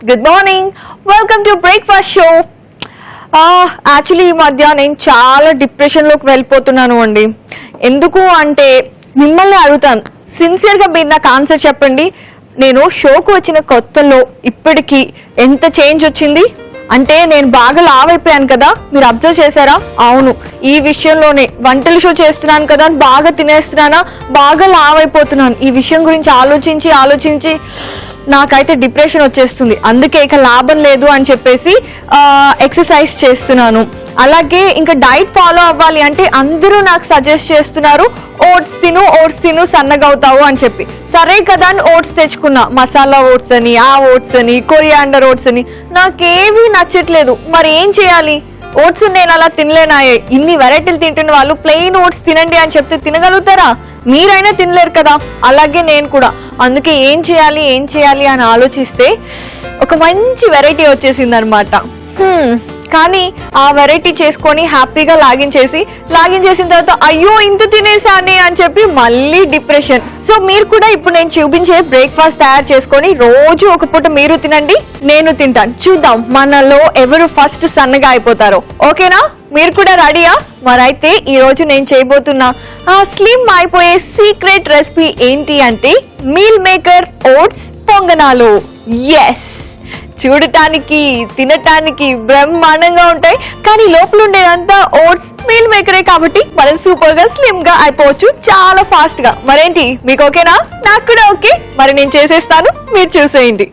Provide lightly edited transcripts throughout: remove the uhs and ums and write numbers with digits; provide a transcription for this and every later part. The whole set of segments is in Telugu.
Good morning, welcome to breakfast show. Actually ఈ మధ్య నేను చాలా డిప్రెషన్లోకి వెళ్ళిపోతున్నాను అండి. ఎందుకు అంటే మిమ్మల్ని అడుగుతాను, సిన్సియర్గా మీరు నాకు ఆన్సర్ చెప్పండి. నేను షోకు వచ్చిన కొత్తలో ఇప్పటికీ ఎంత చేంజ్ వచ్చింది అంటే, నేను బాగా లావ్ అయిపోయాను కదా, మీరు అబ్జర్వ్ చేశారా? అవును, ఈ విషయంలోనే వంటల షో చేస్తున్నాను కదా, బాగా తినేస్తున్నానా, బాగా లావ్ అయిపోతున్నాను. ఈ విషయం గురించి ఆలోచించి నాకైతే డిప్రెషన్ వచ్చేస్తుంది. అందుకే ఇక లాభం లేదు అని చెప్పేసి ఎక్సర్సైజ్ చేస్తున్నాను. అలాగే ఇంకా డైట్ ఫాలో అవ్వాలి అంటే అందరూ నాకు సజెస్ట్ చేస్తున్నారు, ఓట్స్ తిను సన్నగా అవుతావు అని చెప్పి. సరే కదా అని ఓట్స్ తెచ్చుకున్నా, మసాలా ఓట్స్ అని, ఆ ఓట్స్ అని, కొరియాండర్ ఓట్స్ అని. నాకేమీ నచ్చట్లేదు. మరి ఏం చేయాలి? ఓట్స్ నేను అలా తినలేనాయే. ఇన్ని వెరైటీలు తింటున్న వాళ్ళు ప్లెయిన్ ఓట్స్ తినండి అని చెప్తే తినగలుగుతారా? మీరైనా తినలేరు కదా. అలాగే నేను కూడా. అందుకే ఏం చేయాలి అని ఆలోచిస్తే ఒక మంచి వెరైటీ వచ్చేసింది అనమాట. కానీ ఆ వెరైటీ చేసుకొని హ్యాపీగా లాగిన్ చేసిన తర్వాత అయ్యో ఇంత తినేసానే అని చెప్పి మళ్ళీ డిప్రెషన్. సో మీరు కూడా ఇప్పుడు నేను చూపించే బ్రేక్ఫాస్ట్ తయారు చేసుకొని రోజు ఒక పూట మీరు తినండి, నేను తింటాను. చూద్దాం మనలో ఎవరు ఫస్ట్ సన్నగా అయిపోతారో. ఓకేనా? మీరు కూడా రెడీయా? మరైతే ఈ రోజు నేను చేయబోతున్న స్లిమ్ అయిపోయే సీక్రెట్ రెసిపీ ఏంటి అంటే మీల్ మేకర్ ఓట్స్ పొంగనాలు. ఎస్, చూడటానికి తినటానికి బ్రహ్మాండంగా ఉంటాయి, కానీ లోపల ఉండేదంతా ఓట్స్ మీల్ మేకరే కాబట్టి మనం సూపర్ గా స్లిమ్ గా అయిపోవచ్చు చాలా ఫాస్ట్ గా. మరేంటి, మీకు ఓకేనా? నాకు కూడా ఓకే. మరి నేను చేసేస్తాను, మీరు చూసేయండి.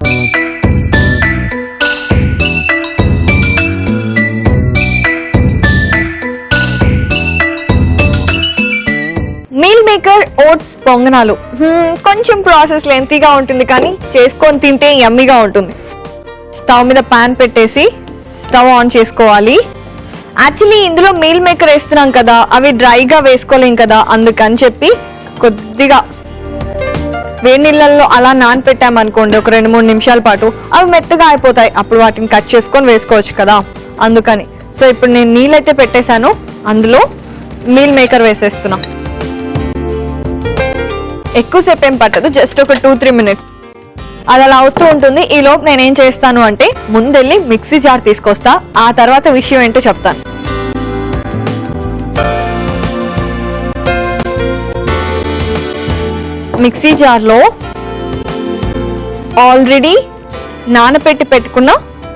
మీల్ మేకర్ ఓట్స్ పొంగనాలు కొంచెం ప్రాసెస్ లెంతీగా ఉంటుంది, కానీ చేసుకొని తింటే యమ్మీగా ఉంటుంది. స్టవ్ మీద పాన్ పెట్టేసి స్టవ్ ఆన్ చేసుకోవాలి. యాక్చువల్లీ ఇందులో మీల్ మేకర్ వేస్తున్నాం కదా, అవి డ్రైగా వేసుకోలేం కదా, అందుకని చెప్పి కొద్దిగా వేడి నీళ్ళల్లో అలా నానపెట్టామనుకోండి ఒక 2-3 నిమిషాల పాటు, అవి మెత్తగా అయిపోతాయి. అప్పుడు వాటిని కట్ చేసుకొని వేసుకోవచ్చు కదా, అందుకని. సో ఇప్పుడు నేను నీళ్ళైతే పెట్టేశాను, అందులో మీల్ మేకర్ వేసేస్తున్నా. ఎక్కువసేపు ఏం పట్టదు, జస్ట్ ఒక 2-3 మినిట్స్ అది అలా అవుతూ ఉంటుంది. ఈ లోపు నేనేం చేస్తాను అంటే ముందెళ్ళి మిక్సీ జార్ తీసుకొస్తా, ఆ తర్వాత విషయం ఏంటో చెప్తాను. మిక్సీ జార్లో ఆల్రెడీ నానపెట్టి పెట్టుకున్న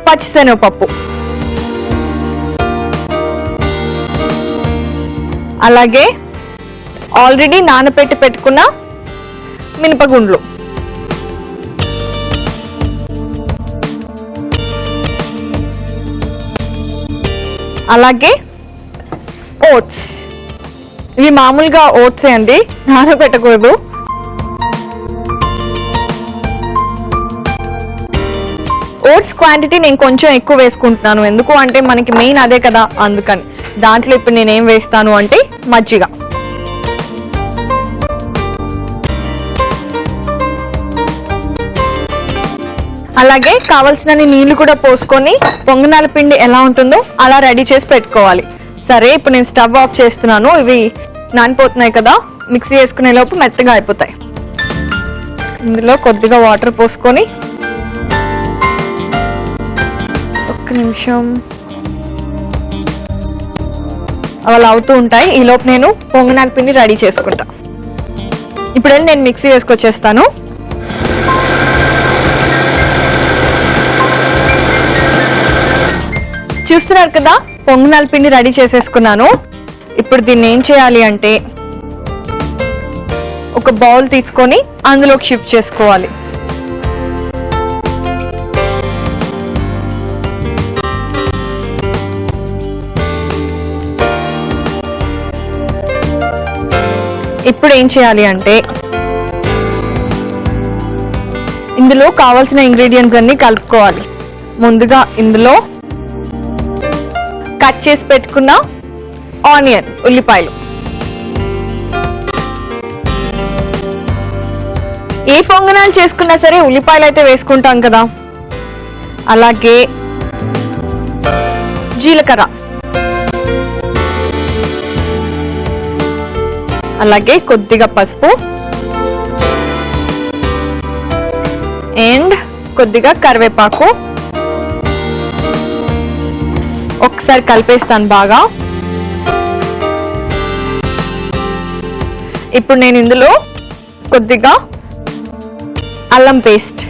పచ్చిశనగపప్పు, అలాగే ఆల్రెడీ నానపెట్టి పెట్టుకున్న మినపగుండ్లు, అలాగే ఓట్స్. ఇవి మామూలుగా ఓట్సే అండి, నానబెట్టకూడదు. ఓట్స్ క్వాంటిటీ నేను కొంచెం ఎక్కువ వేసుకుంటున్నాను, ఎందుకు అంటే మనకి మెయిన్ అదే కదా, అందుకని. దాంట్లో ఇప్పుడు నేనేం వేస్తాను అంటే మజ్జిగ, అలాగే కావలసినన్ని నీళ్లు కూడా పోసుకొని పొంగనాల పిండి ఎలా ఉంటుందో అలా రెడీ చేసి పెట్టుకోవాలి. సరే, ఇప్పుడు నేను స్టవ్ ఆఫ్ చేస్తున్నాను. ఇవి నానిపోతున్నాయి కదా, మిక్సీ వేసుకునే లోపు మెత్తగా అయిపోతాయి. ఇందులో కొద్దిగా వాటర్ పోసుకొని ఒక్క నిమిషం అలా అవుతూ ఉంటాయి. ఈ లోపు నేను పొంగనాల పిండి రెడీ చేసుకుంటా. ఇప్పుడు వెళ్ళి నేను మిక్సీ వేసుకొచ్చేస్తాను. చూస్తున్నారు కదా, పొంగనాల పిండి రెడీ చేసేసుకున్నాను. ఇప్పుడు దీన్ని ఏం చేయాలి అంటే ఒక బౌల్ తీసుకొని అందులోకి షిఫ్ట్ చేసుకోవాలి. ఇప్పుడు ఏం చేయాలి అంటే ఇందులో కావాల్సిన ఇంగ్రీడియంట్స్ అన్ని కలుపుకోవాలి. ముందుగా ఇందులో కట్ చేసి పెట్టుకున్న ఆనియన్, ఉల్లిపాయలు. ఏ పొంగనాలు చేసుకున్నా సరే ఉల్లిపాయలు అయితే వేసుకుంటాం కదా. అలాగే జీలకర్ర, అలాగే కొద్దిగా పసుపు అండ్ కొద్దిగా కరివేపాకు ఒకసారి కలిపేస్తాను బాగా. ఇప్పుడు నేను ఇందులో కొద్దిగా అల్లం పేస్ట్,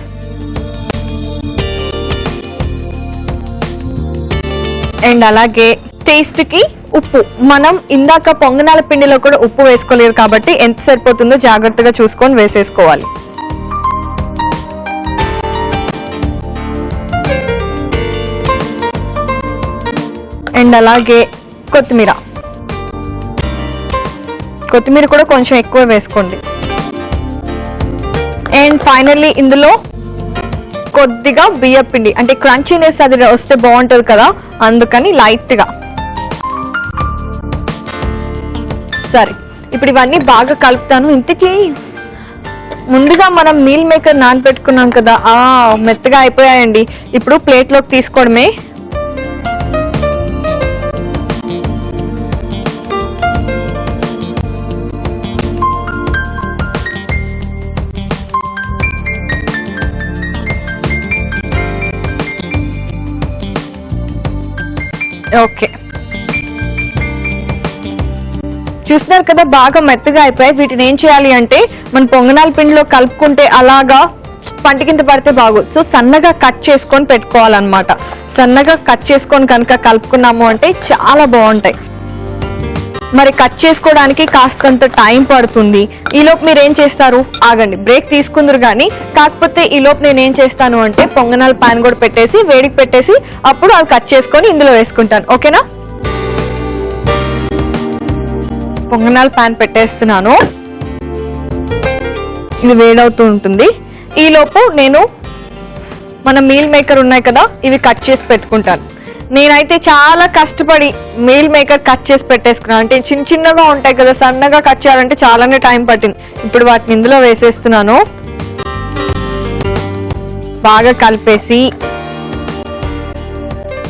అండ్ అలాగే టేస్ట్ కి ఉప్పు. మనం ఇందాక పొంగనాల పిండిలో కూడా ఉప్పు వేసుకోలేదు కాబట్టి ఎంత సరిపోతుందో జాగ్రత్తగా చూసుకొని వేసేసుకోవాలి. అండ్ అలాగే కొత్తిమీర కూడా కొంచెం ఎక్కువ వేసుకోండి. అండ్ ఫైనల్లీ ఇందులో కొద్దిగా బియ్యం పిండి, అంటే క్రంచీనెస్ అది వస్తే బాగుంటుంది కదా, అందుకని లైట్ గా. సరే, ఇప్పుడు ఇవన్నీ బాగా కలుపుతాను. ఇంతకీ ముందుగా మనం మీల్ మేకర్ నానబెట్టుకున్నాం కదా, మెత్తగా అయిపోయాయండి. ఇప్పుడు ప్లేట్లోకి తీసుకోవడమే. ఓకే, చూస్తున్నారు కదా బాగా మెత్తగా అయిపోయాయి. వీటిని ఏం చేయాలి అంటే మన పొంగనాల పిండిలో కలుపుకుంటే అలాగా పంటి కింద పడితే బాగోదు. సో సన్నగా కట్ చేసుకొని పెట్టుకోవాలన్నమాట. సన్నగా కట్ చేసుకొని కనుక కలుపుకున్నాము అంటే చాలా బాగుంటాయి. మరి కట్ చేసుకోవడానికి కాస్తంత టైం పడుతుంది. ఈలోపు మీరు ఏం చేస్తారు, ఆగండి, బ్రేక్ తీసుకుందరు కానీ. కాకపోతే ఈలోపు నేను ఏం చేస్తాను అంటే పొంగనాల పాన్ కూడా పెట్టేసి వేడికి పెట్టేసి అప్పుడు అవి కట్ చేసుకొని ఇందులో వేసుకుంటాను. ఓకేనా? పొంగనాల పాన్ పెట్టేస్తున్నాను, ఇది వేడవుతూ ఉంటుంది. ఈలోపు నేను మన మీల్ మేకర్ ఉన్నాయి కదా, ఇవి కట్ చేసి పెట్టుకుంటాను. నేనైతే చాలా కష్టపడి మీల్ మేకర్ కట్ చేసి పెట్టేసుకున్నాను. అంటే చిన్న చిన్నగా ఉంటాయి కదా, సన్నగా కట్ చేయాలంటే చాలానే టైం పట్టింది. ఇప్పుడు వాటిని ఇందులో వేసేస్తున్నాను. బాగా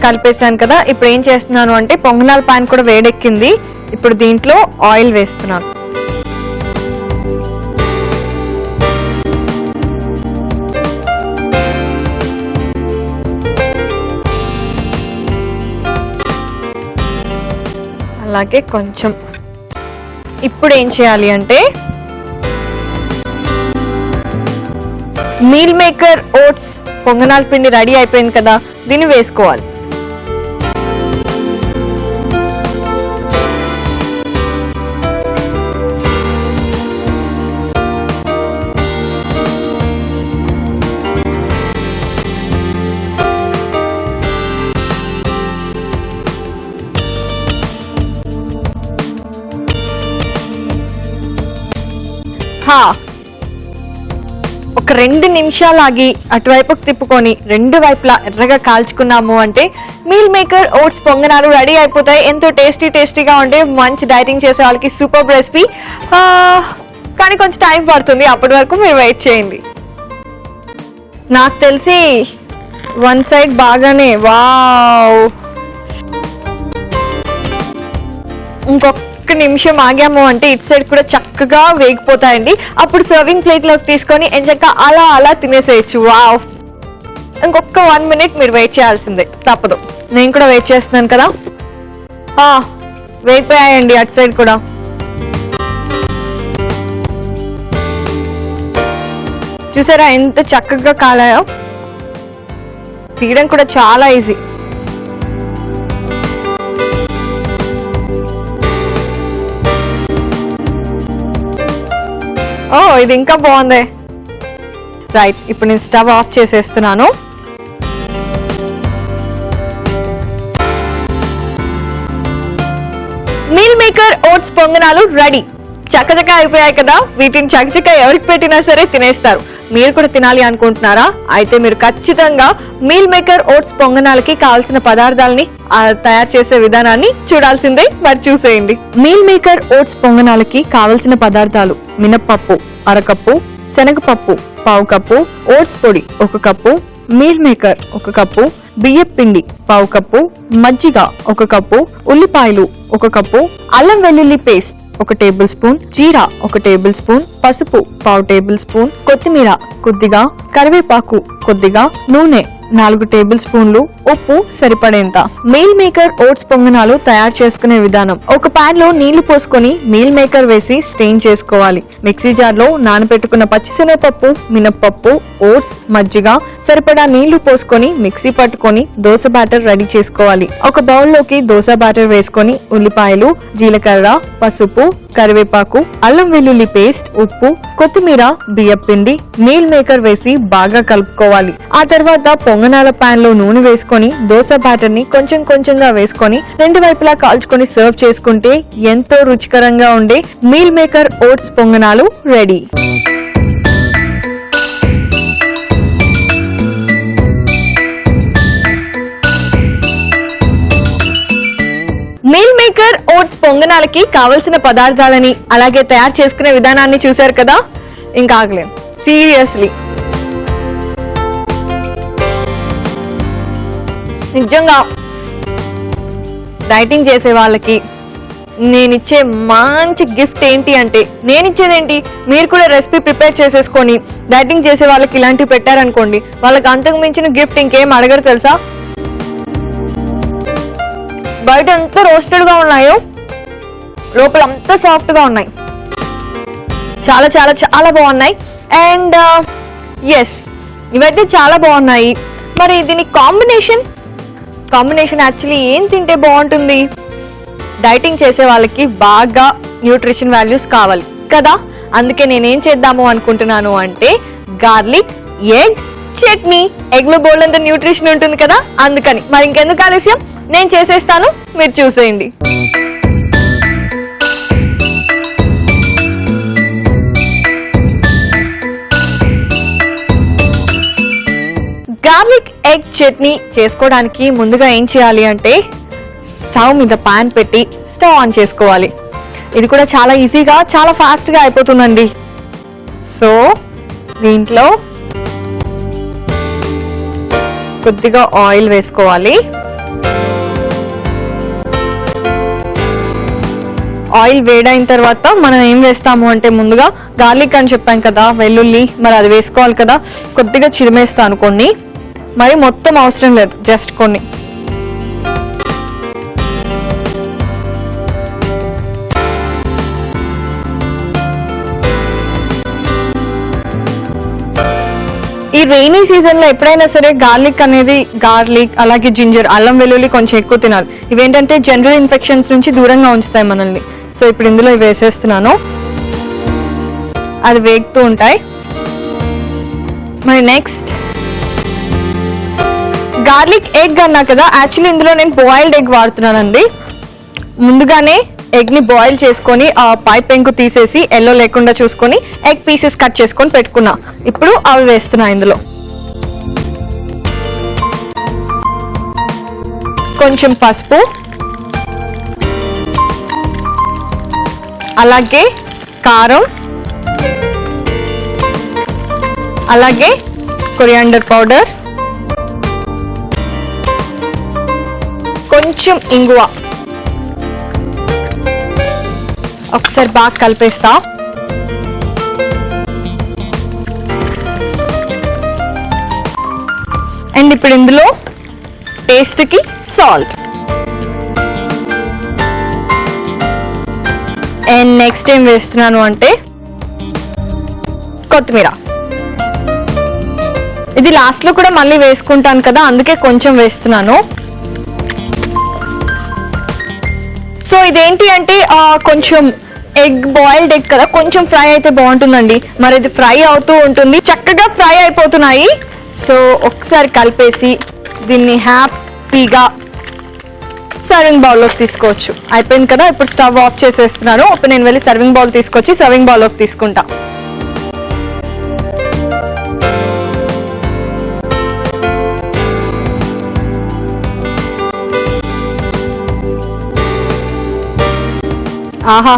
కలిపేసాను కదా. ఇప్పుడు ఏం చేస్తున్నాను అంటే పొంగనాల పాన్ కూడా వేడెక్కింది. ఇప్పుడు దీంట్లో ఆయిల్ వేస్తున్నాను. అలాగే కొంచెం. ఇప్పుడు ఏం చేయాలి అంటే మీల్ మేకర్ ఓట్స్ పొంగనాల పిండి రెడీ అయిపోయింది కదా, దీన్ని వేసుకోవాలి. ఒక 2 నిమిషాలు ఆగి అటువైపుకు తిప్పుకొని 2 వైపులా ఎర్రగా కాల్చుకున్నాము అంటే మీల్ మేకర్ ఓట్స్ పొంగనాలు రెడీ అయిపోతాయి. ఎంతో టేస్టీగా ఉండే మంచి డైటింగ్ చేసే వాళ్ళకి సూపర్ రెసిపీ. కానీ కొంచెం టైం పడుతుంది, అప్పటి వరకు మీరు వెయిట్ చేయండి. నాకు తెలిసి వన్ సైడ్ బాగానే, వావ్, ఇంకొక నిమిషం ఆగాము అంటే ఇటు సైడ్ కూడా చక్కగా వేగిపోతాయండి. అప్పుడు సర్వింగ్ ప్లేట్ లోకి తీసుకొని ఎంచక్క అలా తినేసేయచ్చు. వావ్, ఇంకొక 1 మినిట్ మీరు వెయిట్ చేయాల్సిందే, తప్పదు. నేను కూడా వెయిట్ చేస్తున్నాను కదా. వేగిపోయాయండి అటు సైడ్ కూడా. చూసారా ఎంత చక్కగా కాలాయో. తీయడం కూడా చాలా ఈజీ. ఇది ఇంకా బాగుంది. రైట్, ఇప్పుడు నేను స్టవ్ ఆఫ్ చేసేస్తున్నాను. మీల్ మేకర్ ఓట్స్ పొంగనాలు రెడీ. చకచక అయిపోయాయి కదా. వీటిని చకచక ఎవరికి పెట్టినా సరే తినేస్తారు. మీరు కూడా తినాలి అనుకుంటున్నారా? అయితే మీరు ఖచ్చితంగా మీల్ మేకర్ ఓట్స్ పొంగనాలకి కావాల్సిన పదార్థాలని తయారు చేసే విధానాన్ని చూడాల్సిందే. మరి చూసేయండి. మీల్ మేకర్ ఓట్స్ పొంగనాలకి కావలసిన పదార్థాలు: మినప్పప్పు 1/2 కప్పు, శనగపప్పు 1/2 కప్పు, ఓట్స్ పొడి 1 కప్పు, మీల్ మేకర్ 1 కప్పు, బియ్యం పిండి 1/2 కప్పు, మజ్జిగ 1 కప్పు, ఉల్లిపాయలు 1 కప్పు, అల్లం వెల్లుల్లి పేస్ట్ 1 టేబుల్ స్పూన్, జీరా 1 టేబుల్ స్పూన్, పసుపు 1/2 టేబుల్ స్పూన్, కొత్తిమీర కొద్దిగా, కరివేపాకు కొద్దిగా, నూనె 4 టేబుల్ స్పూన్లు, ఉప్పు సరిపడేంత. మీల్ మేకర్ ఓట్స్ పొంగనాలు తయారు చేసుకునే విధానం. ఒక పాన్ లో నీళ్లు పోసుకొని మీల్ మేకర్ వేసి స్టెయిన్ చేసుకోవాలి. మిక్సీ జార్ లో నానబెట్టుకున్న పచ్చిశనగపప్పు, మినప్పప్పు, ఓట్స్, మజ్జిగ సరిపడా నీళ్లు పోసుకొని మిక్సీ పట్టుకొని దోస బ్యాటర్ రెడీ చేసుకోవాలి. ఒక బౌల్ లోకి దోస బ్యాటర్ వేసుకొని ఉల్లిపాయలు, జీలకర్ర, పసుపు, కరివేపాకు, అల్లం వెల్లుల్లి పేస్ట్, ఉప్పు, కొత్తిమీర, బియ్యపిండి, మీల్ మేకర్ వేసి బాగా కలుపుకోవాలి. ఆ తర్వాత పొంగనాల పాన్ లో నూనె వేసుకొని దోస బ్యాటర్ ని కొంచెం కొంచెంగా వేసుకొని 2 వైపులా కాల్చుకొని సర్వ్ చేసుకుంటే ఎంతో రుచికరంగా ఉండే మీల్ మేకర్ ఓట్స్ పొంగనాలు రెడీ. మీల్ మేకర్ ఓట్స్ పొంగనాలకి కావలసిన పదార్థాలని అలాగే తయారు చేసుకునే విధానాన్ని చూశారు కదా, ఇంకా ఆగలేం సీరియస్లీ. నిజంగా డైటింగ్ చేసే వాళ్ళకి నేనిచ్చే మంచి గిఫ్ట్ ఏంటి అంటే, నేనిచ్చేదేంటి, మీరు కూడా రెసిపీ ప్రిపేర్ చేసేసుకొని డైటింగ్ చేసే వాళ్ళకి ఇలాంటివి పెట్టారనుకోండి, వాళ్ళకి అంతకు మించిన గిఫ్ట్ ఇంకేం అడగరు తెలుసా. బయట ఎంత రోస్టెడ్ గా ఉన్నాయో లోపల అంత సాఫ్ట్ గా ఉన్నాయి, చాలా చాలా చాలా బాగున్నాయి. అండ్ ఎస్, ఇవైతే చాలా బాగున్నాయి. మరి దీని కాంబినేషన్ యాక్చువల్లీ ఏం తింటే బాగుంటుంది? డైటింగ్ చేసే వాళ్ళకి బాగా న్యూట్రిషన్ వాల్యూస్ కావాలి కదా, అందుకే నేనేం చేద్దాము అనుకుంటున్నాను అంటే గార్లిక్ ఎగ్ చట్నీ. ఎగ్ లో బోల్డంత న్యూట్రిషన్ ఉంటుంది కదా, అందుకని. మరి ఇంకెందుకు ఆలస్యం, నేను చేసేస్తాను, మీరు చూసేయండి. గార్లిక్ ఎగ్ చట్నీ చేసుకోవడానికి ముందుగా ఏం చేయాలి అంటే స్టవ్ మీద పాన్ పెట్టి స్టవ్ ఆన్ చేసుకోవాలి. ఇది కూడా చాలా ఈజీగా చాలా ఫాస్ట్ గా అయిపోతుందండి. సో దీంట్లో కొద్దిగా ఆయిల్ వేసుకోవాలి. ఆయిల్ వేడైన తర్వాత మనం ఏం వేస్తాము అంటే, ముందుగా గార్లిక్ అని చెప్పాం కదా, వెల్లుల్లి, మరి అది వేసుకోవాలి కదా. కొద్దిగా చిరిమేస్తాను కొన్ని, మరి మొత్తం అవసరం లేదు, జస్ట్ కొన్ని. ఈ రెయినీ సీజన్ లో ఎప్పుడైనా సరే గార్లిక్ అలాగే జింజర్, అల్లం వెల్లుల్లి కొంచెం ఎక్కువ తినాలి. ఇవేంటంటే జనరల్ ఇన్ఫెక్షన్స్ నుంచి దూరంగా ఉంచుతాయి మనల్ని. సో ఇప్పుడు ఇందులో ఇవి వేసేస్తున్నాను, అది వేగుతూ ఉంటాయి. మరి నెక్స్ట్ గార్లిక్ ఎగ్ అన్నా కదా, యాక్చువల్లీ ఇందులో నేను బాయిల్డ్ ఎగ్ వాడుతున్నానండి. ముందుగానే ఎగ్ ని బాయిల్ చేసుకొని ఆ పై పెంకు తీసేసి ఎల్లో లేకుండా చూసుకొని ఎగ్ పీసెస్ కట్ చేసుకొని పెట్టుకున్నా. ఇప్పుడు అవి వేస్తున్నా ఇందులో. కొంచెం పసుపు, అలాగే కారం, అలాగే కొరియాండర్ పౌడర్, కొంచెం ఇంగువ. ఒకసారి బాగా కలిపేస్తా. అండ్ ఇప్పుడు ఇందులో టేస్ట్ కి సాల్ట్. అండ్ నెక్స్ట్ ఏం వేస్తున్నాను అంటే కొత్తిమీర. ఇది లాస్ట్ లో కూడా మళ్ళీ వేసుకుంటాను కదా, అందుకే కొంచెం వేస్తున్నాను. సో ఇదేంటి అంటే కొంచెం బాయిల్డ్ ఎగ్ కదా, కొంచెం ఫ్రై అయితే బాగుంటుందండి. మరి ఇది ఫ్రై అవుతూ ఉంటుంది, చక్కగా ఫ్రై అయిపోతున్నాయి. సో ఒకసారి కలిపేసి దీన్ని హ్యాపీగా సర్వింగ్ బౌల్లోకి తీసుకోవచ్చు. అయిపోయింది కదా, ఇప్పుడు స్టవ్ ఆఫ్ చేసేస్తున్నాను. ఇప్పుడు నేను వెళ్ళి సర్వింగ్ బౌల్ తీసుకొచ్చి సర్వింగ్ బౌల్లోకి తీసుకుంటా. ఆహా,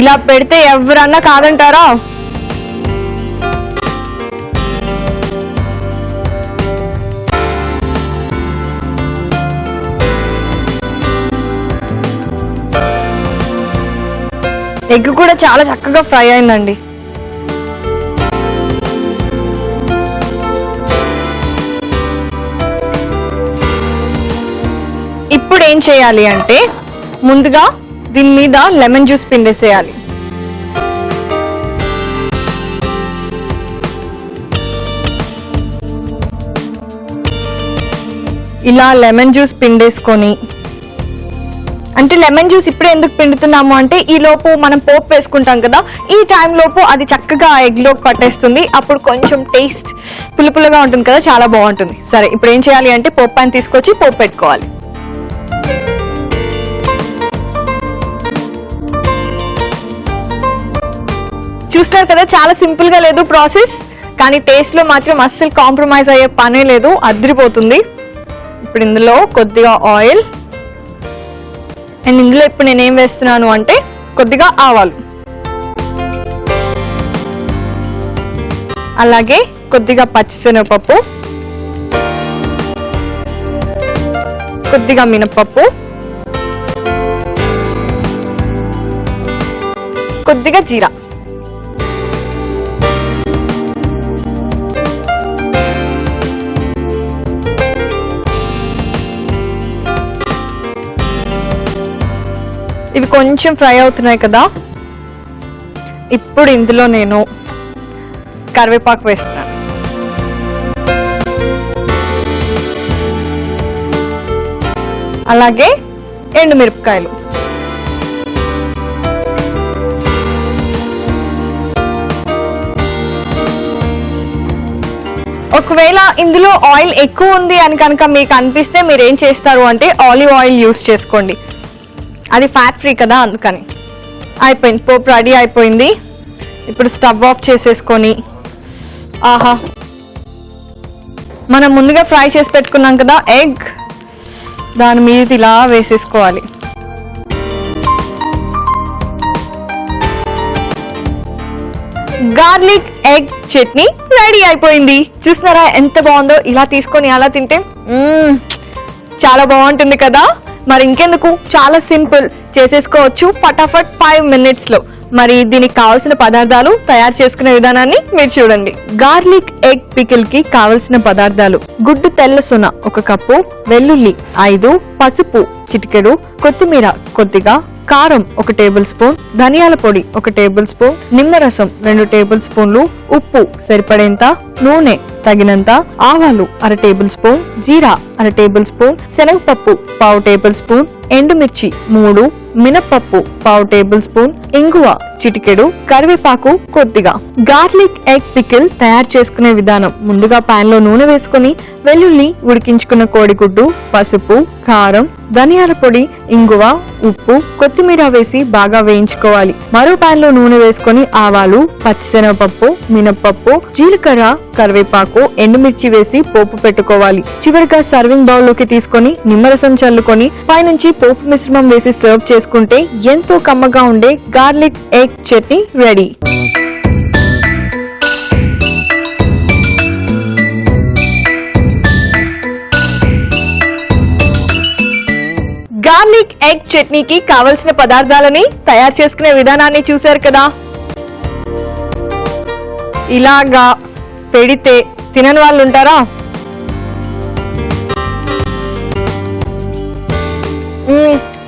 ఇలా పెడితే ఎవరన్నా కాదంటారా? ఎగ్ కూడా చాలా చక్కగా ఫ్రై అయిందండి. ఇప్పుడు ఏం చేయాలి అంటే ముందుగా దీని మీద లెమన్ జ్యూస్ పిండేసేయాలి. ఇలా లెమన్ జ్యూస్ పిండేసుకొని, అంటే లెమన్ జ్యూస్ ఇప్పుడే ఎందుకు పిండుతున్నాము అంటే ఈ లోపు మనం పోపు వేసుకుంటాం కదా, ఈ టైం లోపు అది చక్కగా ఎగ్ లోకి పట్టేస్తుంది. అప్పుడు కొంచెం టేస్ట్ పులుపులుగా ఉంటుంది కదా, చాలా బాగుంటుంది. సరే, ఇప్పుడు ఏం చేయాలి అంటే పోపు పాన్ తీసుకొచ్చి పోపు పెట్టుకోవాలి. చూస్తున్నారు కదా, చాలా సింపుల్ గా లేదు ప్రాసెస్, కానీ టేస్ట్ లో మాత్రం అస్సలు కాంప్రమైజ్ అయ్యే పనే లేదు, అదిరిపోతుంది. ఇప్పుడు ఇందులో కొద్దిగా ఆయిల్, అండ్ ఇందులో ఇప్పుడు నేనేం వేస్తున్నాను అంటే కొద్దిగా ఆవాలు, అలాగే కొద్దిగా పచ్చిశనగపప్పు, కొద్దిగా మినపప్పు, కొద్దిగా జీరా. ఇవి కొంచెం ఫ్రై అవుతున్నాయి కదా, ఇప్పుడు ఇందులో నేను కరివేపాకు వేస్తున్నాను. అలాగే ఎండుమిరపకాయలు. ఒకవేళ ఇందులో ఆయిల్ ఎక్కువ ఉంది అని కనుక మీకు అనిపిస్తే మీరు ఏం చేస్తారు అంటే ఆలివ్ ఆయిల్ యూస్ చేసుకోండి, అది ఫ్యాట్ ఫ్రీ కదా, అందుకని. అయిపోయింది, పోపు రెడీ అయిపోయింది. ఇప్పుడు స్టవ్ ఆఫ్ చేసేసుకొని, ఆహా, మనం ముందుగా ఫ్రై చేసి పెట్టుకున్నాం కదా ఎగ్, దాని మీద ఇలా వేసేసుకోవాలి. గార్లిక్ ఎగ్ చట్నీ రెడీ అయిపోయింది. చూస్తున్నారా ఎంత బాగుందో? ఇలా తీసుకొని అలా తింటే చాలా బాగుంటుంది కదా. మరి ఇంకెందుకు, చాలా సింపుల్, చేసేసుకోవచ్చు ఫటాఫట్ 5 minutes లో. మరి దీనికి కావాల్సిన పదార్థాలు, తయారు చేసుకునే విధానాన్ని మీరు చూడండి. గార్లిక్ ఎగ్ పికిల్ కి కావలసిన పదార్థాలు: గుడ్డు తెల్ల సొన 1 కప్పు, వెల్లుల్లి 5, పసుపు చిటికెడు, కొత్తిమీర కొద్దిగా, కారం 1 టేబుల్ స్పూన్, ధనియాల పొడి 1 టేబుల్ స్పూన్, నిమ్మరసం 2 టేబుల్ స్పూన్లు, ఉప్పు సరిపడేంత, నూనె తగినంత, ఆవాలు 1/2 టేబుల్ స్పూన్, జీరా 1/2 టేబుల్ స్పూన్, శనగపప్పు 1/2 టేబుల్ స్పూన్, ఎండుమిర్చి 3, మినపప్పు 1/2 టేబుల్ స్పూన్, ఇంగువ చిటికెడు, కరివేపాకు కొద్దిగా. గార్లిక్ ఎగ్ పికిల్ తయారు చేసుకునే విధానం: ముందుగా పాన్ లో నూనె వేసుకుని వెల్లుల్లి, ఉడికించుకున్న కోడిగుడ్డు, పసుపు, కారం, ధనియాల పొడి, ఇంగువ, ఉప్పు, కొత్తిమీర వేసి బాగా వేయించుకోవాలి. మరో పాన్ లో నూనె వేసుకుని ఆవాలు, పచ్చిశనగపప్పు, మినపప్పు, జీలకర్ర, కరివేపాకు, ఎండుమిర్చి వేసి పోపు పెట్టుకోవాలి. చివరిగా సర్వింగ్ బౌల్ లోకి తీసుకొని నిమ్మరసం చల్లుకొని పైనుంచి పోపు మిశ్రమం వేసి సర్వ్ చేసుకుంటే ఎంతో కమ్మగా ఉండే garlic egg chutney ready. Garlic egg చట్నీకి కావలసిన పదార్థాలని, తయారు చేసుకునే విధానాన్ని చూశారు కదా. ఇలాగా పెడితే తినని వాళ్ళు ఉంటారా?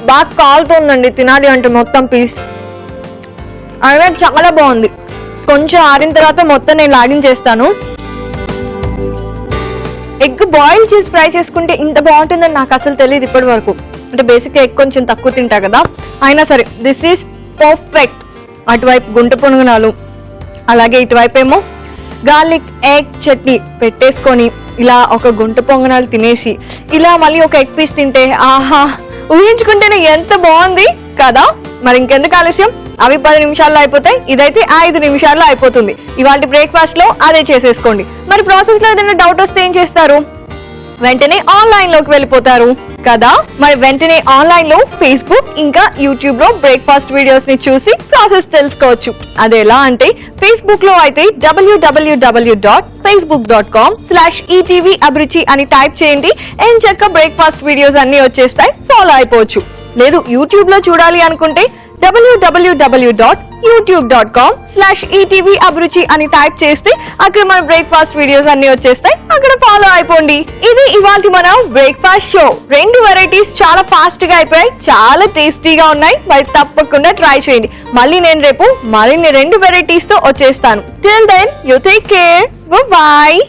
బాగా కాలుతోందండి తినాలి అంటే మొత్తం పీస్. అయినా చాలా బాగుంది. కొంచెం ఆరిన తర్వాత మొత్తం నేను లాగించేస్తాను. ఎగ్ బాయిల్ చేసి ఫ్రై చేసుకుంటే ఇంత బాగుంటుందని నాకు అసలు తెలియదు ఇప్పటి వరకు. అంటే బేసిక్గా ఎగ్ కొంచెం తక్కువ తింటా కదా, అయినా సరే దిస్ ఈజ్ పర్ఫెక్ట్. అటువైపు గుంట పొనుగునాలు, అలాగే ఇటువైపు ఏమో గార్లిక్ ఎగ్ చట్నీ పెట్టేసుకొని ఇలా ఒక గుంట పొంగనాలు తినేసి ఇలా మళ్ళీ ఒక ఎగ్ పీస్ తింటే ఆహా, ఊహించుకుంటేనే ఎంత బాగుంది కదా. మరి ఇంకెందుకు ఆలస్యం, అవి 10 నిమిషాల్లో అయిపోతాయి, ఇదైతే 5 నిమిషాల్లో అయిపోతుంది. ఇవాళ బ్రేక్ఫాస్ట్ లో అదే చేసేసుకోండి. మరి ప్రాసెస్ లో ఏదైనా డౌట్ వస్తే ఏం చేస్తారు? వెంటనే ఆన్లైన్ లోకి వెళ్ళిపోతారు కదా. మరి వెంటనే ఆన్లైన్ లో ఫేస్బుక్ ఇంకా యూట్యూబ్ లో బ్రేక్ఫాస్ట్ వీడియోస్ ని చూసి ప్రాసెస్ తెలుసుకోవచ్చు. అది ఎలా అంటే ఫేస్బుక్ లో అయితే www.facebook.com/etv అభిరుచి అని టైప్ చేయండి. ఎంచక్క బ్రేక్ఫాస్ట్ వీడియోస్ అన్ని వచ్చేస్తాయి, ఫాలో అయిపోవచ్చు. లేదు యూట్యూబ్ లో చూడాలి అనుకుంటే www.youtube.com/ETV Abruchi అని టైప్ చేస్తే అక్కడ మన బ్రేక్ఫాస్ట్ వీడియోస్ అన్ని వచ్చేస్తాయి. అక్కడ ఫాలో అయిపోండి. ఇది ఇవాల్టి మన బ్రేక్ఫాస్ట్ షో. 2 వెరైటీస్ చాలా ఫాస్ట్ గా అయిపోయాయి, చాలా టేస్టీగా ఉన్నాయి. మరి తప్పకుండా ట్రై చేయండి. మళ్ళీ నేను రేపు మరిన్ని 2 వెరైటీస్ తో వచ్చేస్తాను. Till then you take care, by.